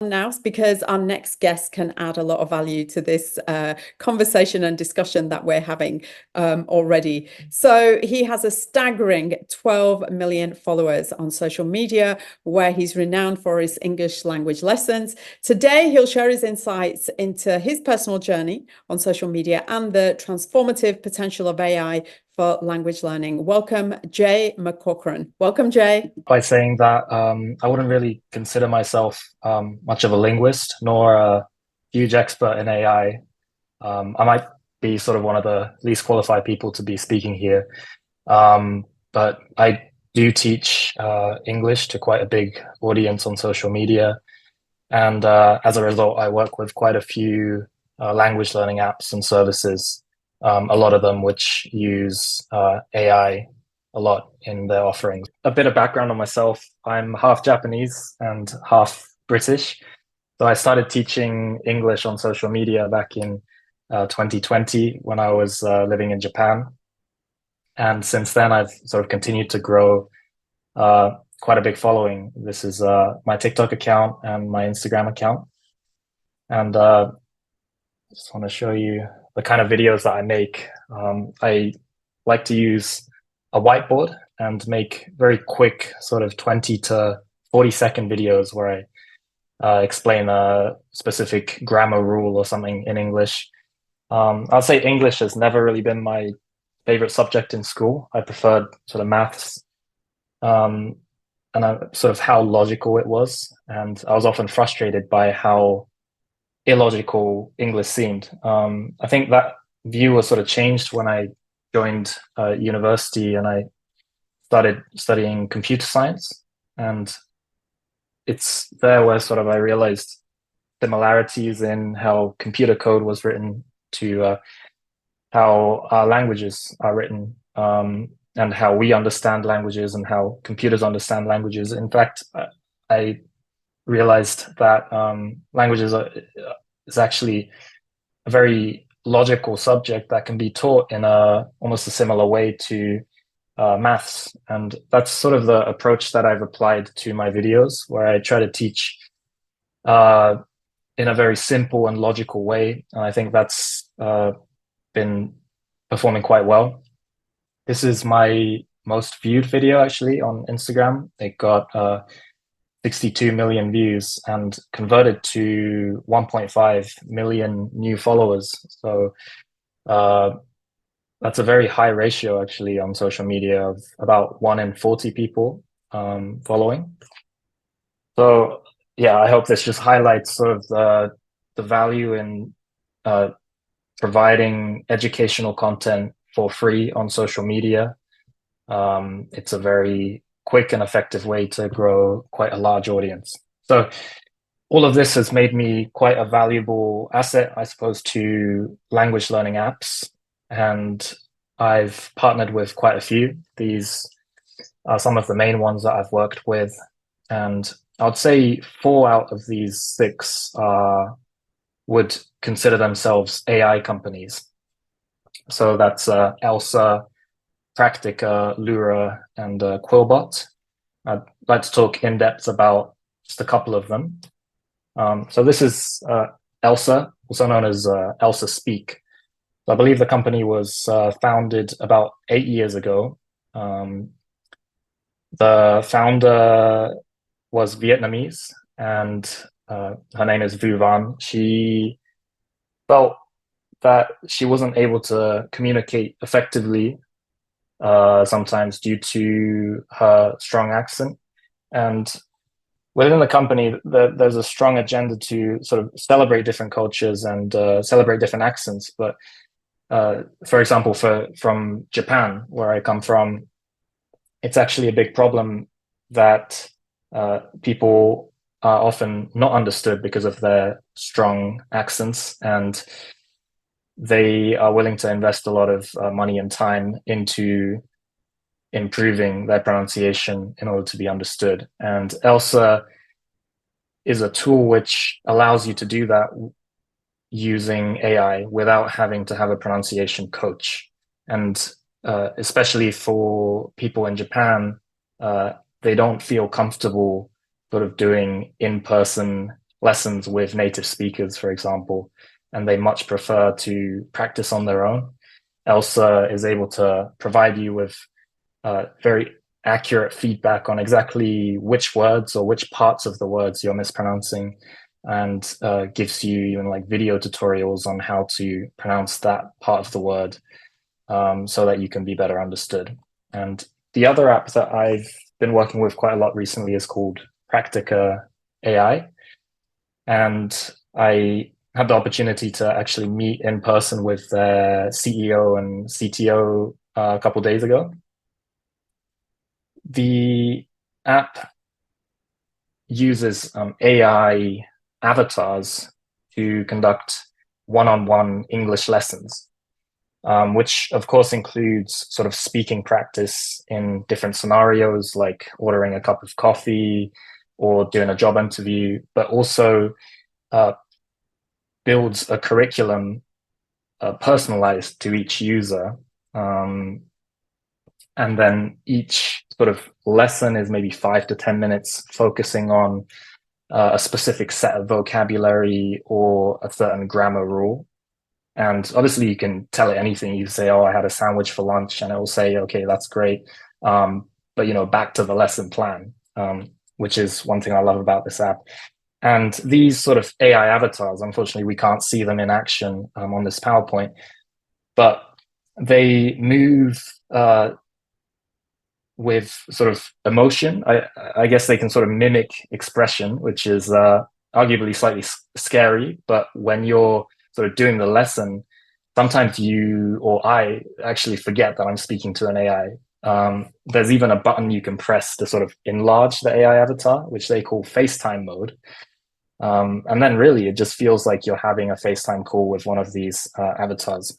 now because our next guest can add a lot of value to this conversation and discussion that we're having already. So he has a staggering 12 million followers on social media, where he's renowned for his English language lessons. Today, he'll share his insights into his personal journey on social media and the transformative potential of AI for language learning. Welcome, Jay McCaughrean. Welcome, Jay. By saying that, I wouldn't really consider myself much of a linguist nor a huge expert in AI. I might be sort of one of the least qualified people to be speaking here, but I do teach English to quite a big audience on social media. And as a result, I work with quite a few language learning apps and services, a lot of them which use AI a lot in their offerings. A bit of background on myself. I'm half Japanese and half British. So I started teaching English on social media back in 2020 when I was living in Japan. And since then, I've sort of continued to grow quite a big following. This is my TikTok account and my Instagram account. And just want to show you the kind of videos that I make. I like to use a whiteboard and make very quick sort of 20 to 40-second videos where I explain a specific grammar rule or something in English. I'd say English has never really been my favorite subject in school. I preferred sort of maths and sort of how logical it was. And I was often frustrated by how illogical English seemed. I think that view was sort of changed when I joined university and I started studying computer science. And it's there where sort of I realized similarities in how computer code was written to how our languages are written, and how we understand languages and how computers understand languages. In fact, I realized that languages is actually a very logical subject that can be taught in almost a similar way to maths. And that's sort of the approach that I've applied to my videos, where I try to teach in a very simple and logical way. And I think that's been performing quite well. This is my most viewed video actually on Instagram. It got 62 million views and converted to 1.5 million new followers. So that's a very high ratio actually on social media of about 1 in 40 people following. So yeah, I hope this just highlights sort of the value in providing educational content for free on social media. It's a very quick and effective way to grow quite a large audience. So all of this has made me quite a valuable asset, I suppose, to language learning apps. And I've partnered with quite a few. These are some of the main ones that I've worked with. And I'd say 4 out of these 6 would consider themselves AI companies. So that's Elsa, Practica, Lura, and Quillbot. I'd like to talk in depth about just a couple of them. So this is Elsa, also known as Elsa Speak. So I believe the company was founded about 8 years ago. The founder was Vietnamese, and her name is Vu Van. She felt that she wasn't able to communicate effectively sometimes due to her strong accent. And within the company, there's a strong agenda to sort of celebrate different cultures and celebrate different accents. But for example, from Japan, where I come from, it's actually a big problem that people are often not understood because of their strong accents, and they are willing to invest a lot of money and time into improving their pronunciation in order to be understood. And Elsa is a tool which allows you to do that using AI without having to have a pronunciation coach. And especially for people in Japan, they don't feel comfortable sort of doing in-person lessons with native speakers, for example, and they much prefer to practice on their own. Elsa is able to provide you with very accurate feedback on exactly which words or which parts of the words you're mispronouncing, and gives you even like video tutorials on how to pronounce that part of the word, so that you can be better understood. And the other app that I've been working with quite a lot recently is called Practica AI. And I had the opportunity to actually meet in person with their CEO and CTO a couple of days ago. The app uses AI avatars to conduct one-on-one English lessons, which of course includes sort of speaking practice in different scenarios, like ordering a cup of coffee or doing a job interview, but also builds a curriculum personalized to each user. And then each sort of lesson is maybe 5 to 10 minutes focusing on a specific set of vocabulary or a certain grammar rule. And obviously you can tell it anything. You say, oh, I had a sandwich for lunch, and it will say, okay, that's great. But, you know, back to the lesson plan, which is one thing I love about this app. And these sort of AI avatars, unfortunately, we can't see them in action on this PowerPoint, but they move with sort of emotion. I guess they can sort of mimic expression, which is arguably slightly scary. But when you're sort of doing the lesson, sometimes you or I actually forget that I'm speaking to an AI. There's even a button you can press to sort of enlarge the AI avatar, which they call FaceTime mode. And then really it just feels like you're having a FaceTime call with one of these avatars.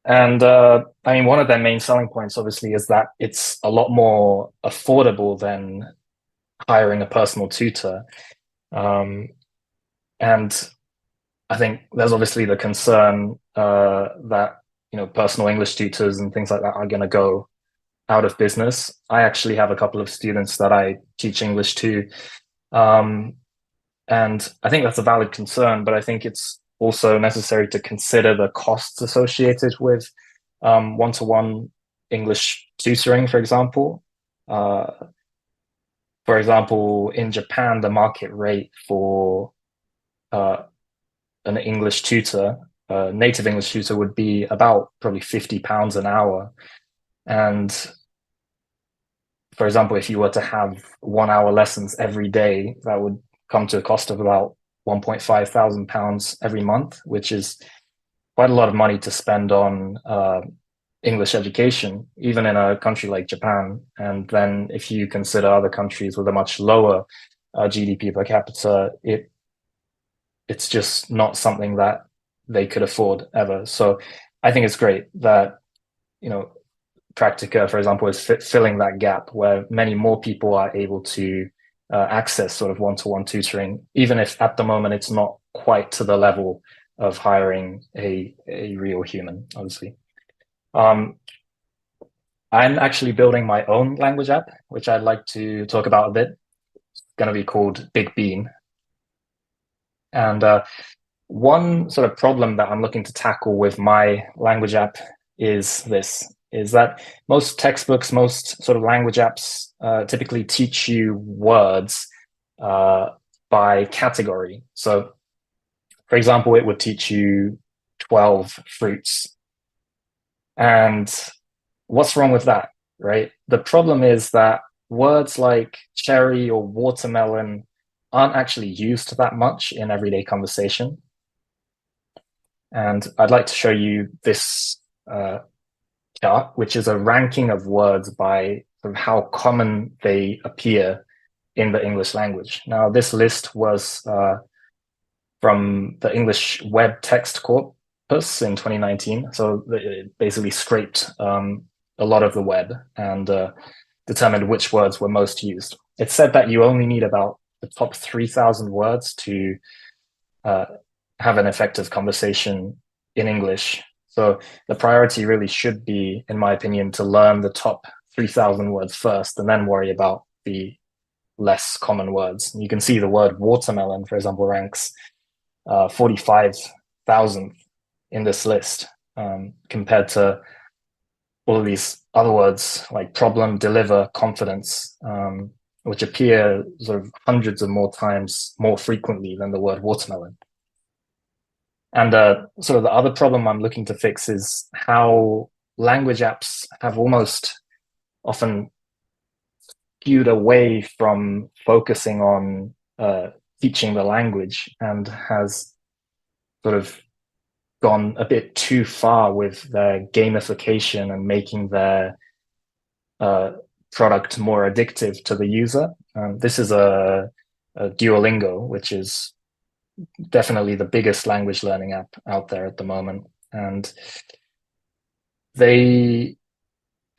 And I mean, one of their main selling points, obviously, is that it's a lot more affordable than hiring a personal tutor. And I think there's obviously the concern that, you know, personal English tutors and things like that are going to go out of business. I actually have a couple of students that I teach English to. And I think that's a valid concern, but I think it's also necessary to consider the costs associated with one-to-one English tutoring, for example. For example, in Japan, the market rate for an English tutor, a native English tutor, would be about probably £50 an hour. And for example, if you were to have 1 hour lessons every day, that would come to a cost of about £1,500 every month, which is quite a lot of money to spend on English education, even in a country like Japan. And then if you consider other countries with a much lower GDP per capita, it's just not something that they could afford ever. So I think it's great that, you know, Practica, for example, is filling that gap where many more people are able to access sort of one-to-one tutoring, even if at the moment it's not quite to the level of hiring a real human, obviously. I'm actually building my own language app, which I'd like to talk about a bit. It's going to be called Big Bean. And one sort of problem that I'm looking to tackle with my language app is that most textbooks, most sort of language apps typically teach you words by category. So, for example, it would teach you 12 fruits. And what's wrong with that, right? The problem is that words like cherry or watermelon aren't actually used that much in everyday conversation. And I'd like to show you this chart, which is a ranking of words by sort of how common they appear in the English language. Now, this list was from the English Web Text Corpus in 2019. So it basically scraped a lot of the web and determined which words were most used. It said that you only need about the top 3,000 words to have an effective conversation in English. So the priority really should be, in my opinion, to learn the top 3,000 words first and then worry about the less common words. You can see the word watermelon, for example, ranks 45,000th in this list, compared to all of these other words like problem, deliver, confidence, which appear sort of hundreds of more times more frequently than the word watermelon. And sort of the other problem I'm looking to fix is how language apps have almost often skewed away from focusing on teaching the language, and has sort of gone a bit too far with their gamification and making their product more addictive to the user. This is a Duolingo, which is definitely the biggest language learning app out there at the moment. And they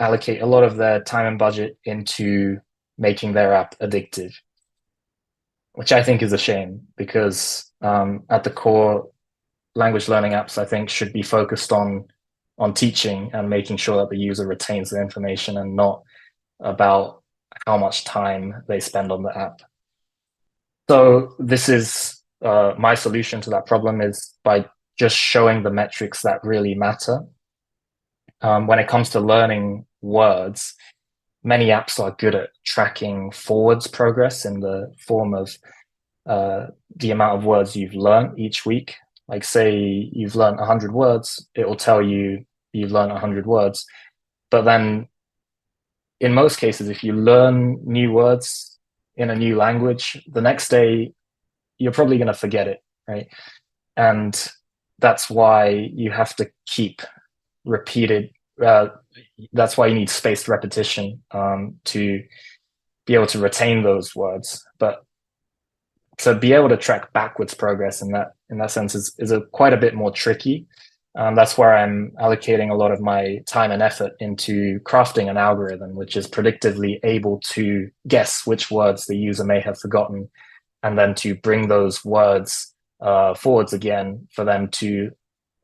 allocate a lot of their time and budget into making their app addictive, which I think is a shame, because at the core, language learning apps, I think, should be focused on teaching and making sure that the user retains the information, and not about how much time they spend on the app. So this is my solution to that problem, is by just showing the metrics that really matter. When it comes to learning words, many apps are good at tracking forwards progress in the form of the amount of words you've learned each week. Like, say you've learned 100 words, it will tell you you've learned 100 words. But then in most cases, if you learn new words in a new language, the next day you're probably going to forget it, right? And that's why you have to keep repeated. That's why you need spaced repetition to be able to retain those words. But to be able to track backwards progress in that sense is quite a bit more tricky. That's where I'm allocating a lot of my time and effort into crafting an algorithm which is predictively able to guess which words the user may have forgotten, and then to bring those words forwards again for them to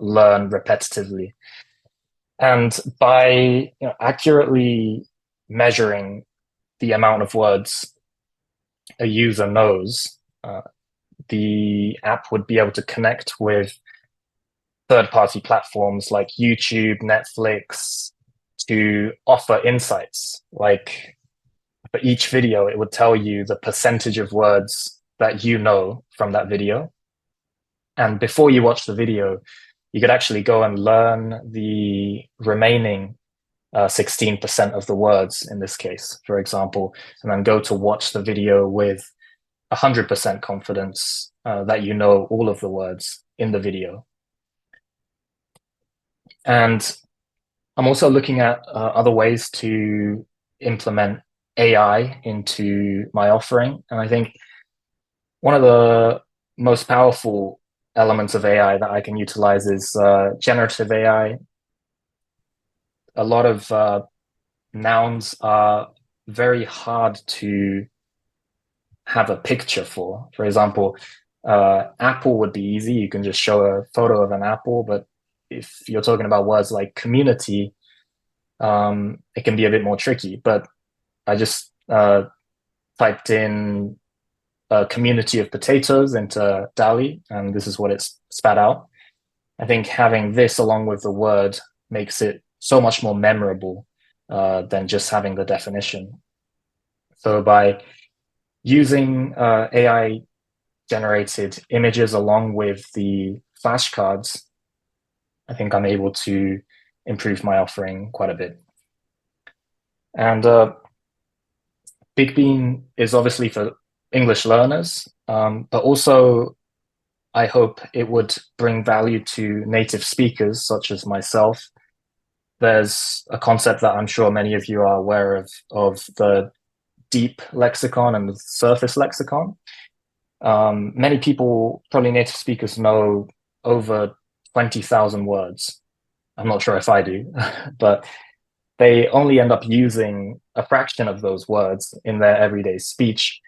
learn repetitively. And by accurately measuring the amount of words a user knows, the app would be able to connect with third-party platforms like YouTube, Netflix, to offer insights. Like, for each video, it would tell you the percentage of words that you know from that video. And before you watch the video, you could actually go and learn the remaining 16% of the words in this case, for example, and then go to watch the video with 100% confidence that you know all of the words in the video. And I'm also looking at other ways to implement AI into my offering. And I think one of the most powerful elements of AI that I can utilize is generative AI. A lot of nouns are very hard to have a picture for. For example, apple would be easy. You can just show a photo of an apple. But if you're talking about words like community, it can be a bit more tricky. But I just typed in a community of potatoes into DALL-E, and this is what it's spat out. I think having this along with the word makes it so much more memorable than just having the definition. So by using AI generated images along with the flashcards, I think I'm able to improve my offering quite a bit. And Big Bean is obviously for English learners, but also I hope it would bring value to native speakers such as myself. There's a concept that I'm sure many of you are aware of the deep lexicon and the surface lexicon. Many people, probably native speakers, know over 20,000 words. I'm not sure if I do, but they only end up using a fraction of those words in their everyday speech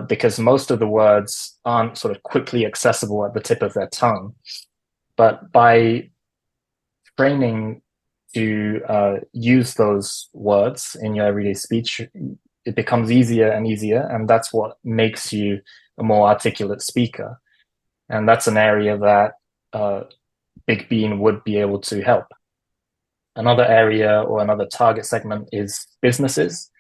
because most of the words aren't sort of quickly accessible at the tip of their tongue. But by training to use those words in your everyday speech, it becomes easier and easier, and that's what makes you a more articulate speaker. And that's an area that Big Bean would be able to help. Another area or another target segment is businesses.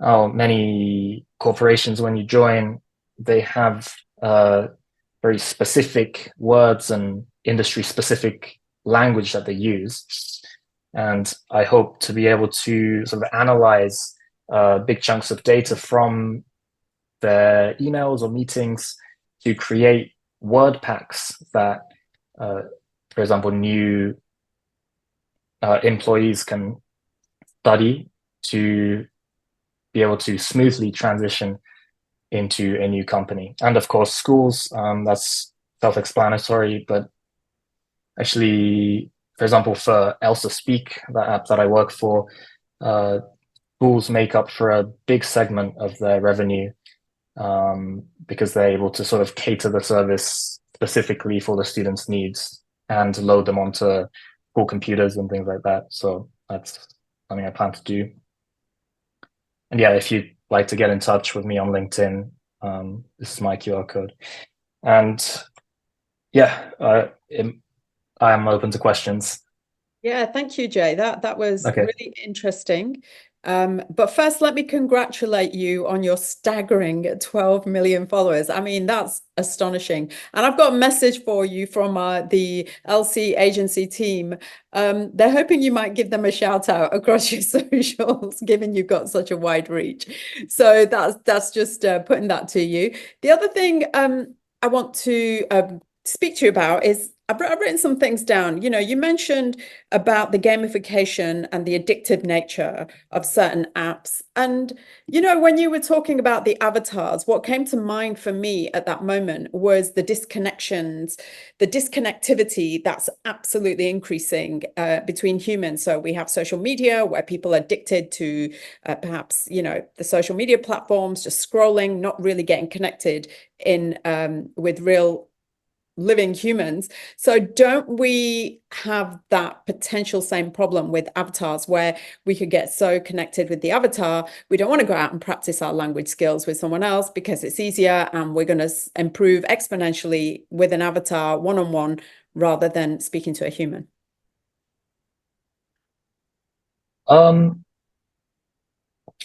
Many corporations, when you join, they have very specific words and industry-specific language that they use. And I hope to be able to sort of analyze big chunks of data from their emails or meetings to create word packs that, for example, new employees can study to be able to smoothly transition into a new company. And of course, schools, that's self-explanatory, but actually, for example, for Elsa Speak, that app that I work for, schools make up for a big segment of their revenue because they're able to sort of cater the service specifically for the students' needs and load them onto school computers and things like that. So that's something I plan to do. And yeah, if you'd like to get in touch with me on LinkedIn, this is my QR code. And yeah, I am open to questions. Yeah, thank you, Jay. That was Okay. really interesting. But first, let me congratulate you on your staggering 12 million followers. I mean, that's astonishing. And I've got a message for you from the LC agency team. They're hoping you might give them a shout out across your socials, given you've got such a wide reach. So that's just putting that to you. The other thing I want to speak to you about is I've written some things down. You know, you mentioned about the gamification and the addictive nature of certain apps. And, you know, when you were talking about the avatars, what came to mind for me at that moment was the disconnections, the disconnectivity that's absolutely increasing between humans. So we have social media where people are addicted to perhaps, you know, the social media platforms, just scrolling, not really getting connected in with real living humans. So don't we have that potential same problem with avatars where we could get so connected with the avatar, we don't want to go out and practice our language skills with someone else because it's easier and we're going to improve exponentially with an avatar one-on-one rather than speaking to a human?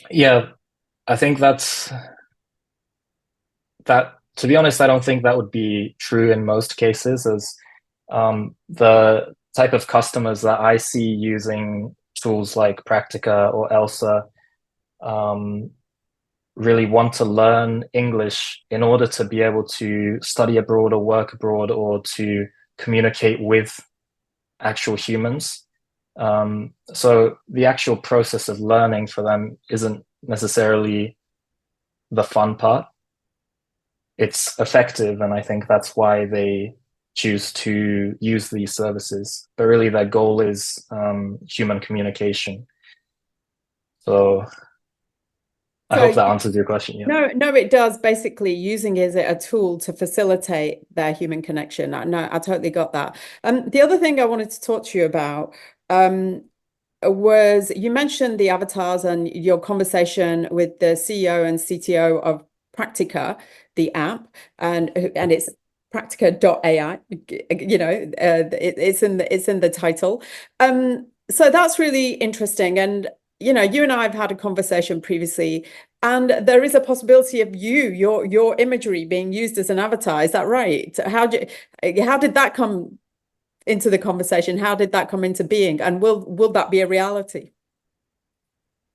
Yeah, I think that, to be honest, I don't think that would be true in most cases, as the type of customers that I see using tools like Practica or Elsa really want to learn English in order to be able to study abroad or work abroad or to communicate with actual humans. So the actual process of learning for them isn't necessarily the fun part. It's effective, and I think that's why they choose to use these services. But really, their goal is human communication. So I hope that answers your question. Yeah. No, it does. Basically, using it as a tool to facilitate their human connection. No, I totally got that. The other thing I wanted to talk to you about was you mentioned the avatars and your conversation with the CEO and CTO of Practica, the app, and it's Practica.ai. You know, it's in the title. So that's really interesting. And you know, you and I have had a conversation previously, and there is a possibility of your imagery being used as an avatar. Is that right? How did that come into the conversation? How did that come into being? And will that be a reality?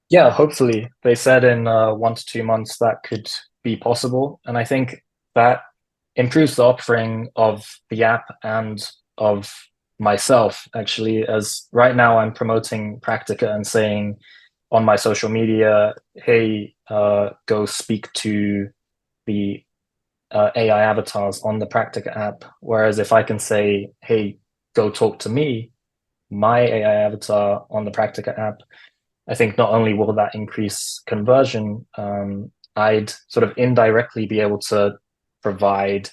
Yeah, hopefully. They said in 1 to 2 months that could be possible. And I think that improves the offering of the app and of myself, actually, as right now I'm promoting Practica and saying on my social media, hey, go speak to the AI avatars on the Practica app. Whereas if I can say, hey, go talk to me, my AI avatar on the Practica app, I think not only will that increase conversion, I'd sort of indirectly be able to provide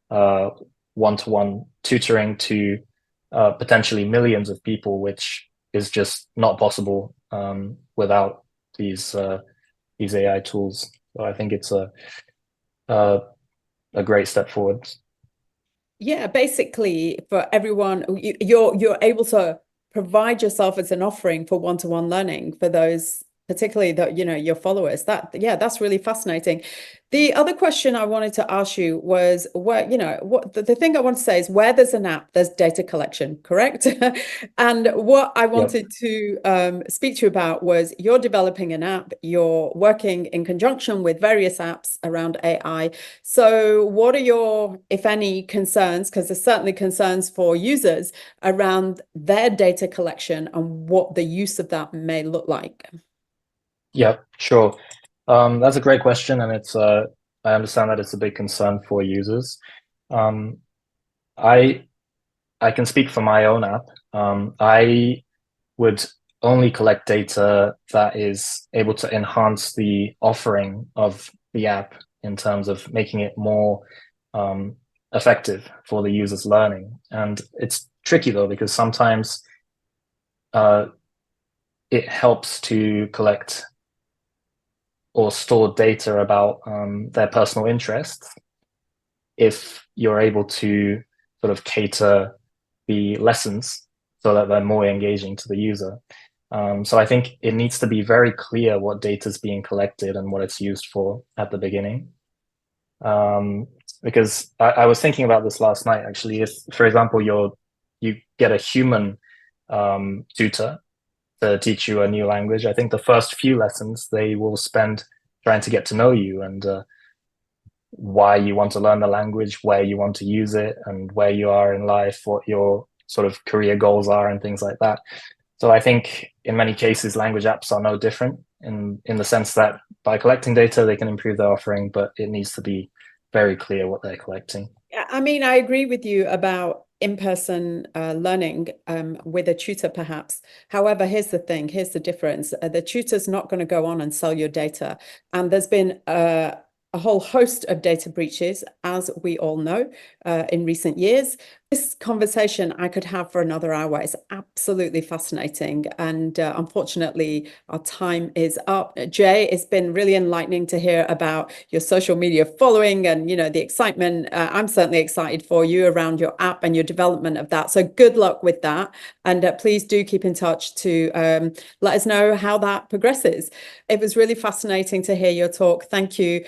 one-to-one tutoring to potentially millions of people, which is just not possible without these these AI tools. So I think it's a great step forward. Yeah, basically for everyone, you're able to provide yourself as an offering for one-to-one learning for those, particularly that, your followers. Yeah, that's really fascinating. The other question I wanted to ask you was where, what the thing I want to say is where there's an app, there's data collection, correct? And what I wanted to speak to you about was you're developing an app, you're working in conjunction with various apps around AI. So what are your, if any, concerns, because there's certainly concerns for users around their data collection and what the use of that may look like? Yeah, sure. That's a great question, and I understand that it's a big concern for users. Um, I I can speak for my own app. I would only collect data that is able to enhance the offering of the app in terms of making it more effective for the user's learning. And it's tricky though, because sometimes it helps to collect or store data about their personal interests if you're able to sort of cater the lessons so that they're more engaging to the user. So I think it needs to be very clear what data is being collected and what it's used for at the beginning. Because I was thinking about this last night, actually. If, for example, you get a human tutor to teach you a new language, I think the first few lessons they will spend trying to get to know you and why you want to learn the language, where you want to use it, and where you are in life, what your sort of career goals are, and things like that. So I think in many cases, language apps are no different in the sense that by collecting data, they can improve their offering, but it needs to be very clear what they're collecting. Yeah, I mean, I agree with you about in-person learning with a tutor, perhaps. However, here's the difference. The tutor's not going to go on and sell your data. And there's been a whole host of data breaches, as we all know, in recent years. This conversation I could have for another hour. It's absolutely fascinating. And unfortunately, our time is up. Jay, it's been really enlightening to hear about your social media following and, the excitement. I'm certainly excited for you around your app and your development of that. So good luck with that. And please do keep in touch to let us know how that progresses. It was really fascinating to hear your talk. Thank you.